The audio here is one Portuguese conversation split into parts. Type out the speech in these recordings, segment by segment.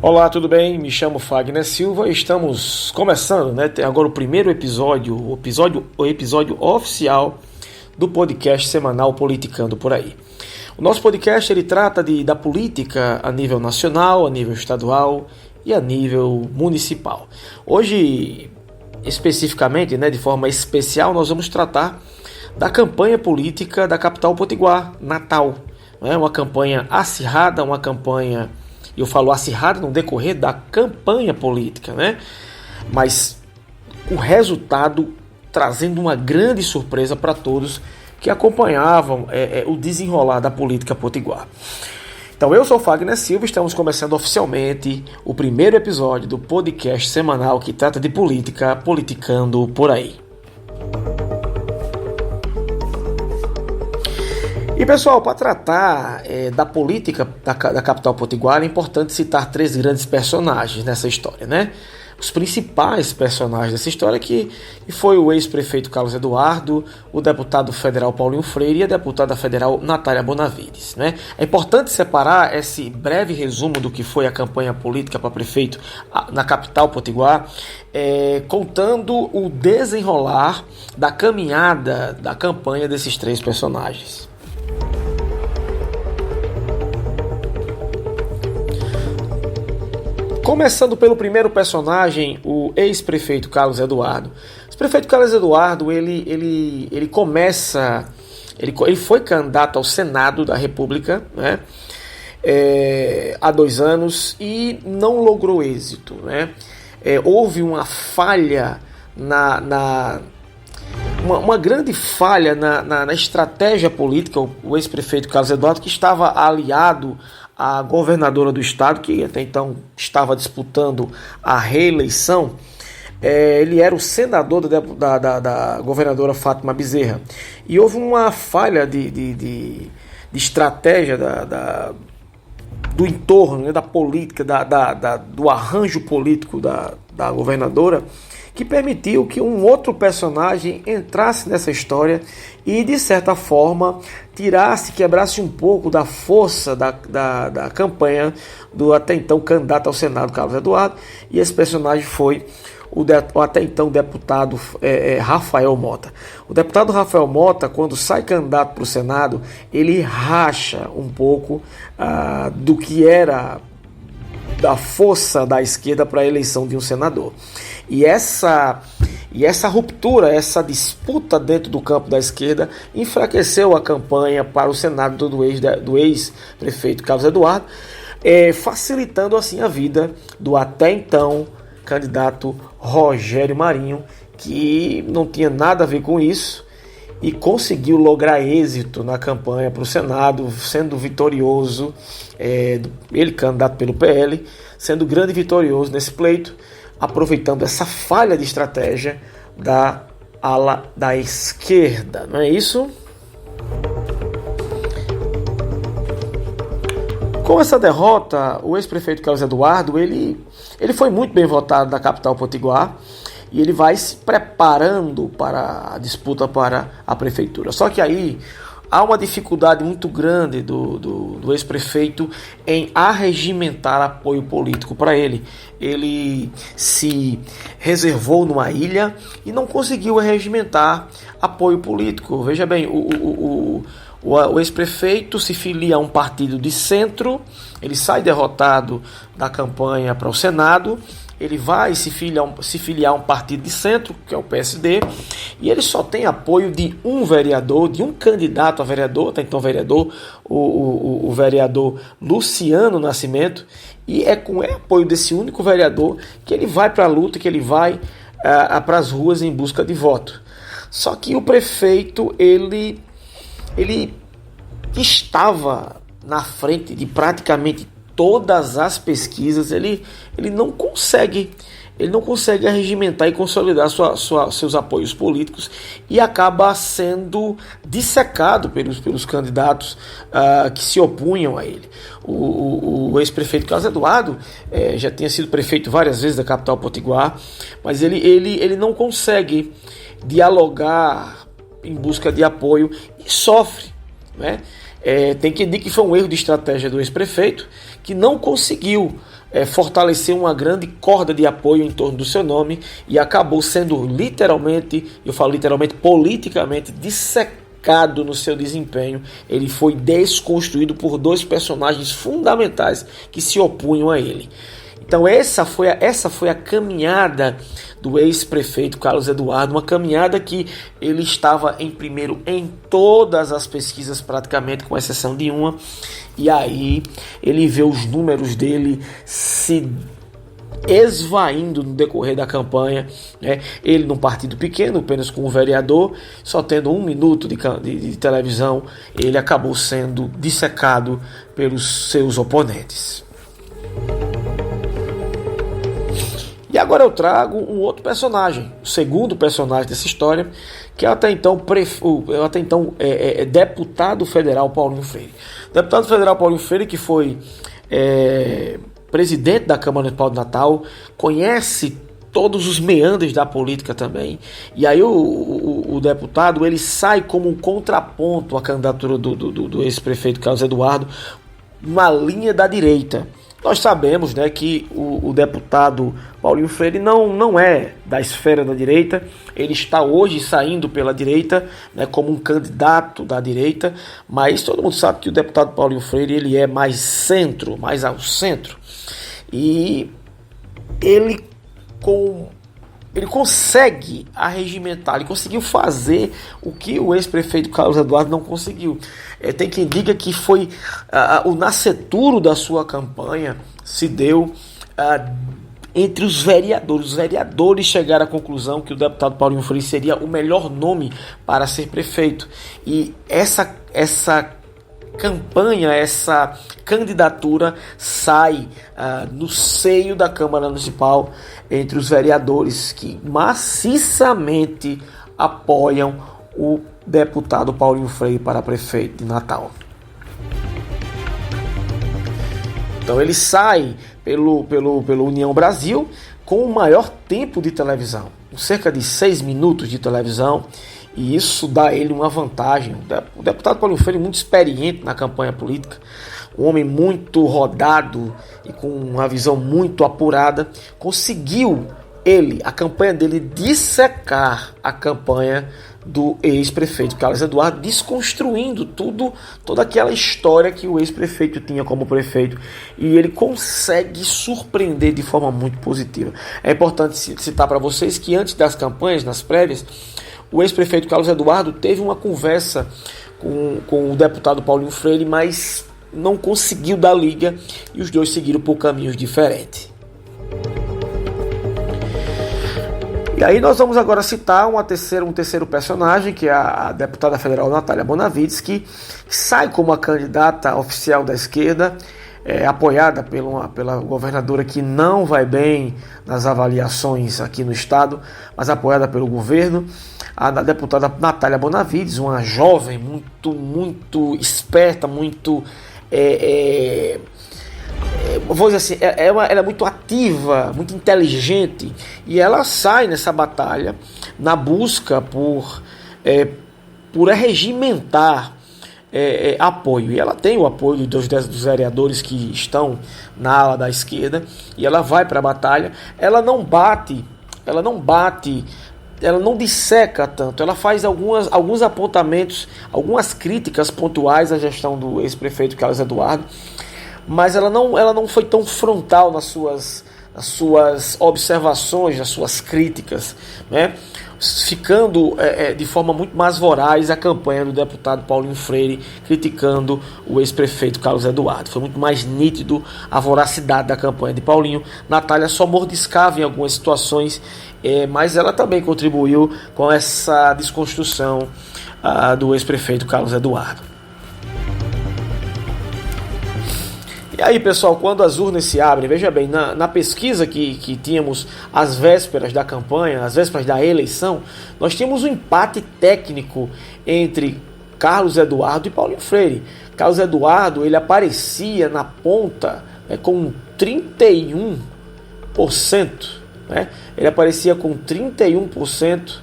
Olá, tudo bem? Me chamo Fagner Silva e estamos começando, né? Agora o primeiro episódio, o episódio oficial do podcast semanal Politicando por Aí. O nosso podcast ele trata da política a nível nacional, a nível estadual e a nível municipal. Hoje, especificamente, né, de forma especial, nós vamos tratar da campanha política da capital potiguar, Natal. Né? Uma campanha acirrada, uma campanha... Eu falo acirrada no decorrer da campanha política, né? Mas o resultado trazendo uma grande surpresa para todos que acompanhavam o desenrolar da política potiguar. Então eu sou Fagner Silva e estamos começando oficialmente o primeiro episódio do podcast semanal que trata de política, Politicando por Aí. E pessoal, para tratar da política da capital potiguar, é importante citar três grandes personagens nessa história, né? Os principais personagens dessa história que foi o ex-prefeito Carlos Eduardo, o deputado federal Paulinho Freire e a deputada federal Natália Bonavides, né? É importante separar esse breve resumo do que foi a campanha política para prefeito na capital potiguar, contando o desenrolar da caminhada da campanha desses três personagens. Começando pelo primeiro personagem, o ex-prefeito Carlos Eduardo. O prefeito Carlos Eduardo, ele foi candidato ao Senado da República, né, há 2 anos e não logrou êxito, né? Houve uma falha uma grande falha na estratégia política. O ex-prefeito Carlos Eduardo, que estava aliado à governadora do estado, que até então estava disputando a reeleição, ele era o senador da governadora Fátima Bezerra. E houve uma falha de estratégia do entorno, né, da política, do arranjo político da governadora, que permitiu que um outro personagem entrasse nessa história e, de certa forma, quebrasse um pouco da força da campanha do até então candidato ao Senado, Carlos Eduardo, e esse personagem foi o até então deputado Rafael Mota. O deputado Rafael Mota, quando sai candidato para o Senado, ele racha um pouco do que era da força da esquerda para a eleição de um senador. E essa ruptura, essa disputa dentro do campo da esquerda enfraqueceu a campanha para o Senado do ex-prefeito Carlos Eduardo, facilitando assim a vida do até então candidato Rogério Marinho, que não tinha nada a ver com isso e conseguiu lograr êxito na campanha para o Senado, sendo vitorioso, ele candidato pelo PL, sendo grande vitorioso nesse pleito, aproveitando essa falha de estratégia da ala da esquerda, não é isso? Com essa derrota, o ex-prefeito Carlos Eduardo, ele foi muito bem votado na capital potiguar e ele vai se preparando para a disputa para a prefeitura. Só que aí há uma dificuldade muito grande do ex-prefeito em arregimentar apoio político para ele. Ele se reservou numa ilha e não conseguiu arregimentar apoio político. Veja bem, o ex-prefeito se filia a um partido de centro, ele sai derrotado da campanha para o Senado, ele vai se filiar a um partido de centro, que é o PSD, e ele só tem apoio de um vereador, de um candidato a vereador, até então vereador, o vereador Luciano Nascimento, e é com o apoio desse único vereador que ele vai para a luta, que ele vai para as ruas em busca de voto. Só que o prefeito, ele estava na frente de praticamente todas as pesquisas, ele não consegue arregimentar e consolidar seus apoios políticos e acaba sendo dissecado pelos candidatos que se opunham a ele. O ex-prefeito Carlos Eduardo já tinha sido prefeito várias vezes da capital potiguar, mas ele não consegue dialogar em busca de apoio e sofre né? Tem quem diga que foi um erro de estratégia do ex-prefeito, que não conseguiu fortalecer uma grande corda de apoio em torno do seu nome e acabou sendo literalmente, eu falo literalmente, politicamente dissecado no seu desempenho. Ele foi desconstruído por dois personagens fundamentais que se opunham a ele. Então essa foi a caminhada do ex-prefeito Carlos Eduardo, uma caminhada que ele estava em primeiro em todas as pesquisas praticamente, com exceção de uma, e aí ele vê os números dele se esvaindo no decorrer da campanha, né? Ele num partido pequeno, apenas com um vereador, só tendo 1 minuto de televisão, ele acabou sendo dissecado pelos seus oponentes. E agora eu trago um outro personagem, o segundo personagem dessa história, que é até então deputado federal Paulinho Freire. Deputado federal Paulinho Freire, que foi presidente da Câmara Municipal de Natal, conhece todos os meandros da política também. E aí o deputado ele sai como um contraponto à candidatura do ex-prefeito Carlos Eduardo, uma linha da direita. Nós sabemos, né, que o deputado Paulinho Freire não é da esfera da direita, ele está hoje saindo pela direita, né, como um candidato da direita, mas todo mundo sabe que o deputado Paulinho Freire ele é mais centro, mais ao centro, e ele consegue arregimentar, ele conseguiu fazer o que o ex-prefeito Carlos Eduardo não conseguiu. Tem quem diga que foi o nascituro da sua campanha se deu entre os vereadores. Os vereadores chegaram à conclusão que o deputado Paulinho Freire seria o melhor nome para ser prefeito. E essa campanha, essa candidatura sai no seio da Câmara Municipal entre os vereadores que maciçamente apoiam o deputado Paulinho Freire para prefeito de Natal. Então ele sai pelo União Brasil com o maior tempo de televisão, com cerca de 6 minutos de televisão, e isso dá a ele uma vantagem. O deputado Paulinho Freire, muito experiente na campanha política, um homem muito rodado e com uma visão muito apurada, conseguiu a campanha dele dissecar a campanha do ex-prefeito Carlos Eduardo, desconstruindo toda aquela história que o ex-prefeito tinha como prefeito, e ele consegue surpreender de forma muito positiva. É importante citar para vocês que antes das campanhas, nas prévias, o ex-prefeito Carlos Eduardo teve uma conversa com o deputado Paulinho Freire, mas não conseguiu dar liga e os dois seguiram por caminhos diferentes. E aí nós vamos agora citar um terceiro personagem, que é a deputada federal Natália Bonavides, que sai como a candidata oficial da esquerda, apoiada pela governadora que não vai bem nas avaliações aqui no estado, mas apoiada pelo governo. A deputada Natália Bonavides, uma jovem muito esperta, muito... vou dizer assim, ela é muito ativa, muito inteligente, e ela sai nessa batalha na busca por regimentar apoio. E ela tem o apoio dos vereadores que estão na ala da esquerda, e ela vai para a batalha. Ela não disseca tanto, ela faz alguns apontamentos, algumas críticas pontuais à gestão do ex-prefeito Carlos Eduardo, mas ela não foi tão frontal nas suas observações, nas suas críticas, né? Ficando de forma muito mais voraz a campanha do deputado Paulinho Freire, criticando o ex-prefeito Carlos Eduardo. Foi muito mais nítido a voracidade da campanha de Paulinho. Natália só mordiscava em algumas situações, mas ela também contribuiu com essa desconstrução do ex-prefeito Carlos Eduardo. E aí, pessoal, quando as urnas se abrem, veja bem, na pesquisa que tínhamos às vésperas da campanha, às vésperas da eleição, nós tínhamos um empate técnico entre Carlos Eduardo e Paulinho Freire. Carlos Eduardo, ele aparecia na ponta com 31%, né? Ele aparecia com 31%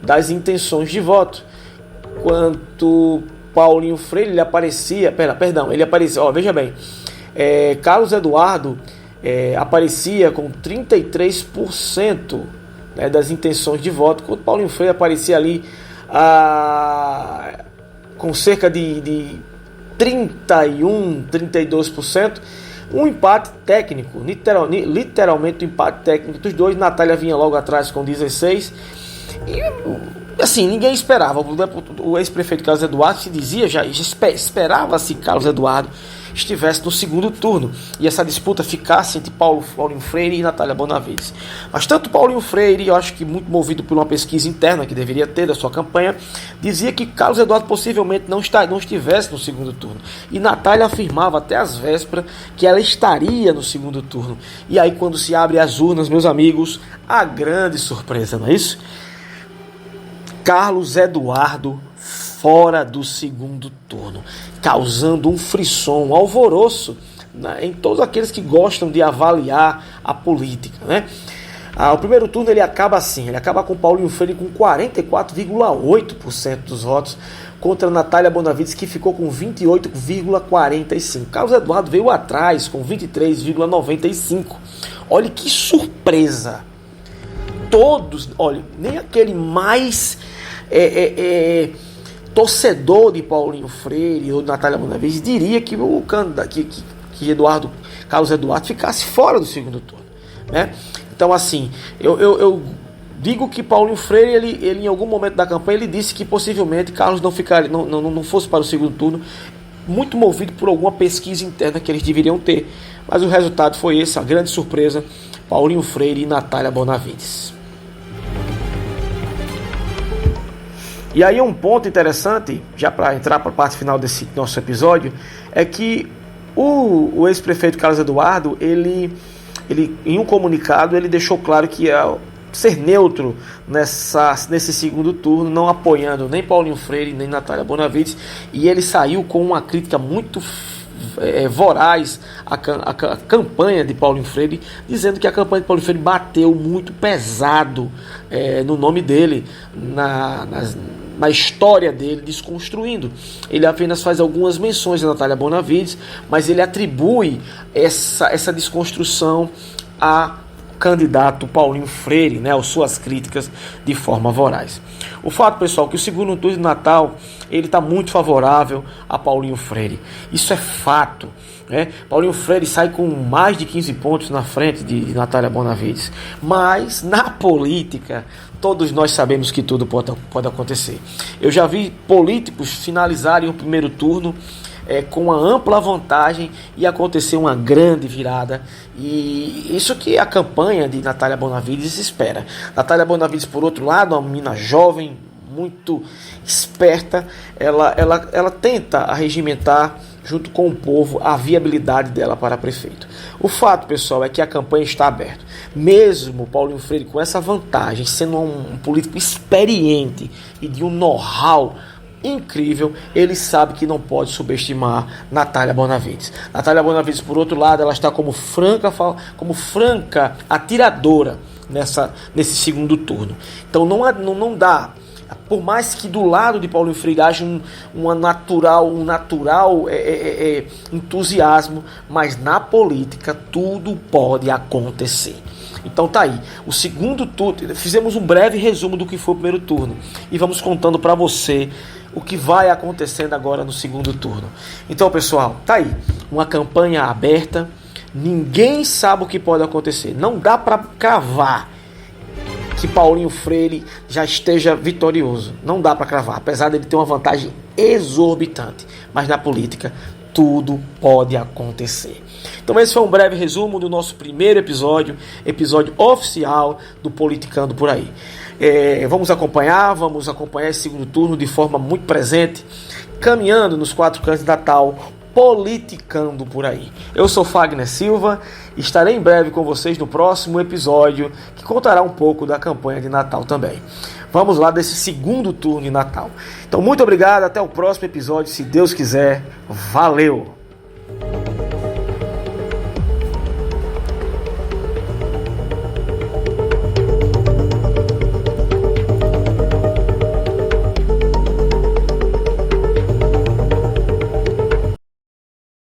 das intenções de voto, quanto Paulinho Freire, ele aparecia, veja bem, Carlos Eduardo aparecia com 33%, né, das intenções de voto, enquanto Paulinho Freire aparecia ali com cerca de 32%, um empate técnico, literalmente um empate técnico dos dois. Natália vinha logo atrás com 16%, e assim, ninguém esperava. O ex-prefeito Carlos Eduardo se dizia, já esperava-se que Carlos Eduardo estivesse no segundo turno e essa disputa ficasse entre Paulinho Freire e Natália Bonavides. Mas tanto Paulinho Freire, eu acho que muito movido por uma pesquisa interna que deveria ter da sua campanha, dizia que Carlos Eduardo possivelmente não estivesse no segundo turno. E Natália afirmava até as vésperas que ela estaria no segundo turno. E aí, quando se abre as urnas, meus amigos, a grande surpresa, não é isso? Carlos Eduardo fora do segundo turno, causando um frisson, um alvoroço, né, em todos aqueles que gostam de avaliar a política, né? O primeiro turno ele acaba assim, ele acaba com Paulinho Freire com 44,8% dos votos, contra Natália Bonavides, que ficou com 28,45%. Carlos Eduardo veio atrás com 23,95%. Olha que surpresa! Todos, olha, nem aquele mais torcedor de Paulinho Freire ou de Natália Bonavides diria que o candidato, que Carlos Eduardo ficasse fora do segundo turno, né? Então, assim, eu digo que Paulinho Freire, ele em algum momento da campanha, ele disse que possivelmente Carlos não fosse para o segundo turno, muito movido por alguma pesquisa interna que eles deveriam ter. Mas o resultado foi esse, a grande surpresa: Paulinho Freire e Natália Bonavides. E aí um ponto interessante, já para entrar para a parte final desse nosso episódio, é que o ex-prefeito Carlos Eduardo, ele em um comunicado, ele deixou claro que ia ser neutro nesse segundo turno, não apoiando nem Paulinho Freire, nem Natália Bonavides, e ele saiu com uma crítica muito voraz à campanha de Paulinho Freire, dizendo que a campanha de Paulinho Freire bateu muito pesado no nome dele, na história dele, desconstruindo. Ele apenas faz algumas menções a Natália Bonavides, mas ele atribui essa desconstrução a candidato Paulinho Freire, né, as suas críticas de forma voraz. O fato, pessoal, que o segundo turno de Natal, ele está muito favorável a Paulinho Freire. Isso é fato, né? Paulinho Freire sai com mais de 15 pontos na frente de Natália Bonavides. Mas na política, todos nós sabemos que tudo pode acontecer. Eu já vi políticos finalizarem o primeiro turno com uma ampla vantagem e acontecer uma grande virada, e isso que a campanha de Natália Bonavides espera. Natália Bonavides, por outro lado, uma menina jovem, muito esperta, ela tenta arregimentar junto com o povo a viabilidade dela para prefeito. O fato, pessoal, é que a campanha está aberta. Mesmo Paulinho Freire com essa vantagem, sendo um político experiente e de um know-how incrível, ele sabe que não pode subestimar Natália Bonavides. Natália Bonavides, por outro lado, ela está como franca atiradora nesse segundo turno. Então não dá, por mais que do lado de Paulinho Freire haja um natural entusiasmo, mas na política tudo pode acontecer. Então tá aí, o segundo turno, fizemos um breve resumo do que foi o primeiro turno e vamos contando para você o que vai acontecendo agora no segundo turno. Então, pessoal, tá aí, uma campanha aberta, ninguém sabe o que pode acontecer, não dá para cravar que Paulinho Freire já esteja vitorioso, não dá para cravar, apesar dele ter uma vantagem exorbitante, mas na política tudo pode acontecer. Então esse foi um breve resumo do nosso primeiro episódio oficial do Politicando por Aí. Vamos acompanhar esse segundo turno de forma muito presente, caminhando nos 4 cantos de Natal, politicando por aí. Eu sou Fagner Silva e estarei em breve com vocês no próximo episódio, que contará um pouco da campanha de Natal também. Vamos lá desse segundo turno de Natal. Então muito obrigado, até o próximo episódio, se Deus quiser. Valeu!